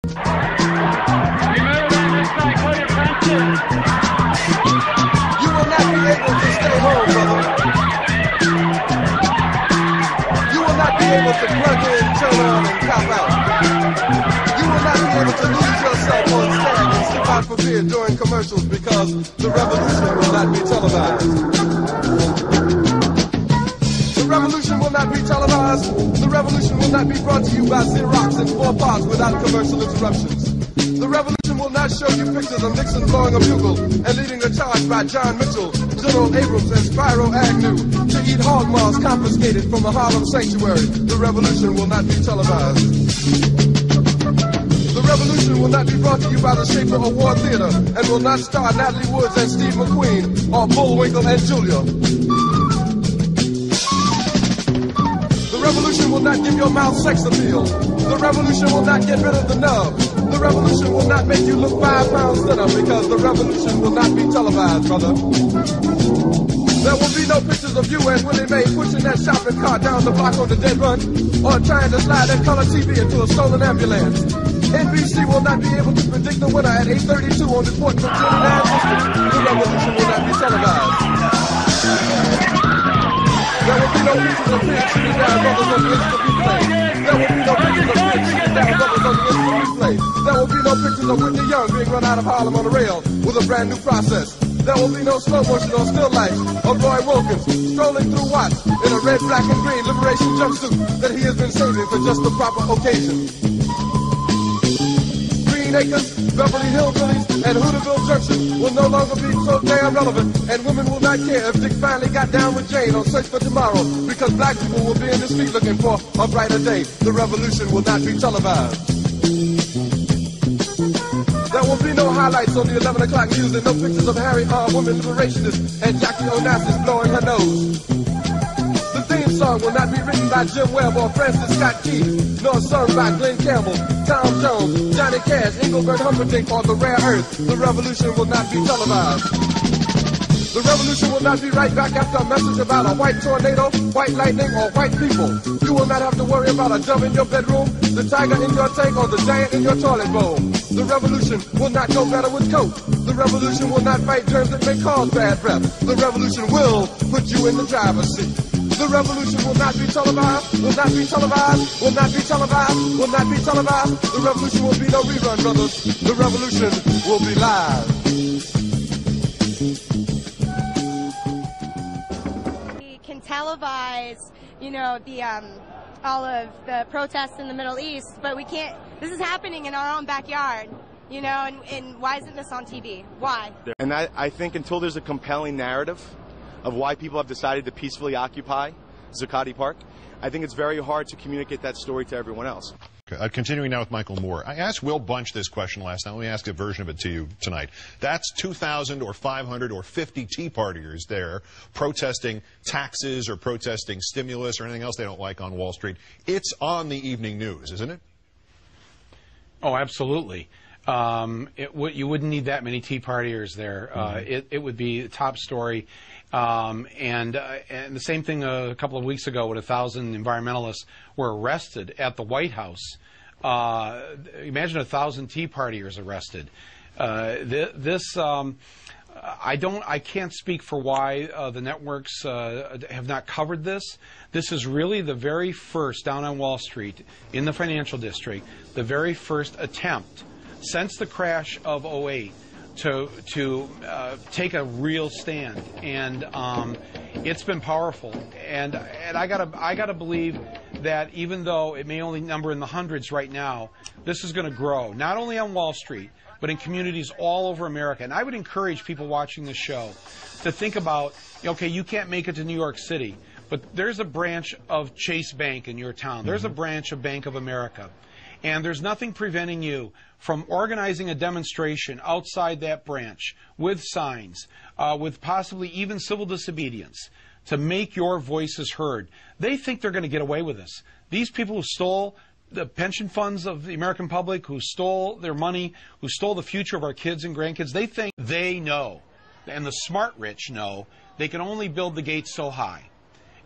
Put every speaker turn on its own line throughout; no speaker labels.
You will not be able to stay home, brother. You will not be able to plug in, turn on, and cop out. You will not be able to lose yourself on stand and slip out for beer during commercials because the revolution will not be televised. The revolution will not be televised. The revolution will not be brought to you by Xerox in 4 parts without commercial interruptions. The revolution will not show you pictures of Nixon blowing a bugle and leading a charge by John Mitchell, General Abrams, and Spyro Agnew to eat hog maws confiscated from a Harlem sanctuary. The revolution will not be televised. The revolution will not be brought to you by the Schaefer Award Theater and will not star Natalie Woods and Steve McQueen or Bullwinkle and Julia. The revolution will not give your mouth sex appeal. The revolution will not get rid of the nub. The revolution will not make you look 5 pounds thinner because the revolution will not be televised, brother. There will be no pictures of you and Willie Mae pushing that shopping cart down the block on the dead run or trying to slide that color TV into a stolen ambulance. NBC will not be able to predict the winner at 8:32 on the 4th of July district. The revolution will not be televised. There will be no pictures of pigs shooting down brothers on the instant replay. There will be no pictures of pigs shooting down brothers on the instant replay. There will be no pictures of Whitney Young being run out of Harlem on a rail with a brand new process. There will be no slow motion or still life of Roy Wilkins strolling through Watts in a red, black, and green liberation jumpsuit that he has been saving for just the proper occasion. Green Acres, Beverly Hillbillies, and Hooterville Junction will no longer be so damn relevant, and women will not care if Dick finally got down with Jane on Search for Tomorrow, because black people will be in the street looking for a brighter day. The revolution will not be televised. There will be no highlights on the 11 o'clock news and no pictures of Harry R. Woman Liberationists and Jackie Onassis blowing her nose. The theme song will not be written by Jim Webb or Francis Scott Key, nor sung by Glenn Campbell, Tom Jones, Johnny Cash, Engelbert Humperdinck, or The Rare Earth. The revolution will not be televised. The revolution will not be right back after a message about a white tornado, white lightning, or white people. You will not have to worry about a dove in your bedroom, the tiger in your tank, or the giant in your toilet bowl. The revolution will not go better with coke. The revolution will not fight germs that may cause bad breath. The revolution will put you in the driver's seat. The revolution will not be televised, will not be televised, will not be televised, will not be televised. The revolution will be no rerun, brothers. The revolution will be live.
We can televise, you know, the all of the protests in the Middle East, but we can't. This is happening in our own backyard, you know, and why isn't this on TV? Why?
And I think until there's a compelling narrative of why people have decided to peacefully occupy Zuccotti Park, I think it's very hard to communicate that story to everyone else.
Continuing now with Michael Moore. I asked Will Bunch this question last night. Let me ask a version of it to you tonight. That's 2,000 or 500 or 50 Tea Partiers there protesting taxes or protesting stimulus or anything else they don't like on Wall Street. It's on the evening news, isn't it?
Oh, absolutely. You wouldn't need that many Tea Partiers there. It would be the top story. And the same thing a couple of weeks ago when 1,000 environmentalists were arrested at the White House. Imagine 1,000 Tea Partiers arrested. I can't speak for why the networks have not covered this. This is really the very first, down on Wall Street, in the financial district, the very first attempt since the crash of '08 to take a real stand, and it's been powerful. And I gotta believe that even though it may only number in the hundreds right now, this is going to grow, not only on Wall Street, but in communities all over America. And I would encourage people watching this show to think about, okay, you can't make it to New York City, but there's a branch of Chase Bank in your town. There's a branch of Bank of America. And there's nothing preventing you from organizing a demonstration outside that branch with signs, with possibly even civil disobedience, to make your voices heard. They think they're going to get away with this. These people who stole the pension funds of the American public, who stole their money, who stole the future of our kids and grandkids, they think they know, and the smart rich know, they can only build the gates so high.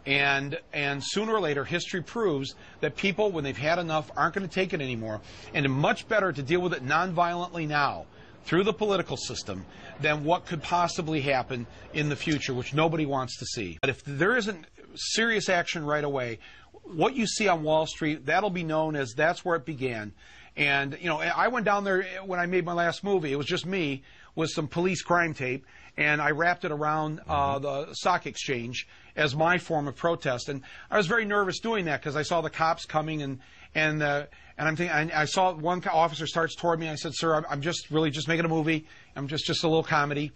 And sooner or later, history proves that people, when they've had enough, aren't going to take it anymore. And it's much better to deal with it nonviolently now, through the political system, than what could possibly happen in the future, which nobody wants to see. But if there isn't serious action right away, what you see on Wall Street, that'll be known as that's where it began. And, you know, I went down there when I made my last movie. It was just me with some police crime tape, and I wrapped it around the stock exchange as my form of protest. And I was very nervous doing that because I saw the cops coming, and I'm thinking, I saw one officer starts toward me. I said, "Sir, I'm just really just making a movie. I'm just a little comedy."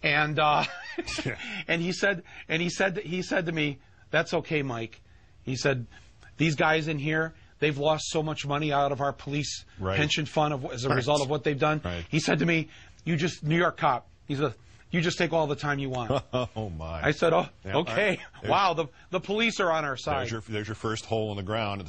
And and he said to me, "That's okay, Mike." He said, "These guys in here, they've lost so much money out of our police pension fund as a result of what they've done." He said to me, New York cop, he said, "You just take all the time you want."
Oh, my.
I said, "Oh, okay." Wow, the police are on our side.
There's your first hole in the ground.